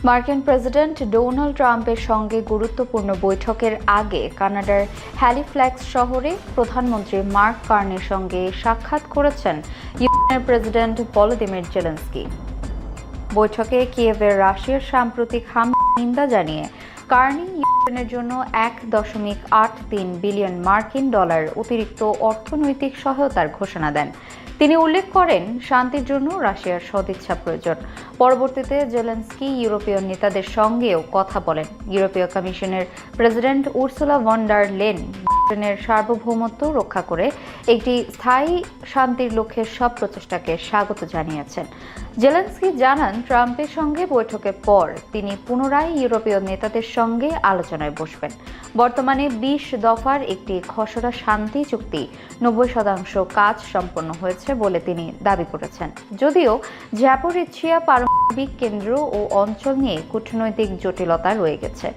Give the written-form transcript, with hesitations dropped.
মার্কিন president Donald ট্রাম্পের সঙ্গে গুরুত্বপূর্ণ বৈঠকের আগে কানাডার হ্যালিফ্যাক্স শহরে প্রধানমন্ত্রী মার্ক কার্নির সঙ্গে সাক্ষাৎ করেছেন ইউক্রেনের প্রেসিডেন্ট ভলোদিমির জেলেনস্কি। বৈঠকে কিয়েভের রাশিয়ার সাম্প্রতিক হামলার নিন্দা জানিয়ে কার্নি ইউক্রেনের জন্য $1.83 বিলিয়ন মার্কিন অতিরিক্ত অর্থনৈতিক সহায়তার ঘোষণা দেন। তিনি উল্লেখ করেন, শান্তির জন্য রাশিয়ার সদিচ্ছা প্রয়োজন। পরবর্তীতে জেলেনস্কি ইউরোপীয় নেতাদের সঙ্গেও কথা বলেন। ইউরোপীয় কমিশনের president Ursula von der Leyen ইউক্রেনের সার্বভৌমত্ব রক্ষা করে একটি স্থায়ী শান্তির লক্ষ্যে সব প্রচেষ্টাকে স্বাগত জানিয়েছেন। জেলেনস্কি জানান, ট্রাম্পের সঙ্গে বৈঠকের পর তিনি পুনরায় ইউরোপীয় নেতাদের সঙ্গে আলোচনায় বসবেন। বর্তমানে 20 দফার একটি খসড়া শান্তি চুক্তি 90% কাজ সম্পন্ন হয়েছে বলে তিনি দাবি করেছেন। যদিও জাপোরিঝিয়া পারমাণবিক কেন্দ্র ও অঞ্চল নিয়ে কূটনৈতিক জটিলতা রয়ে গেছে।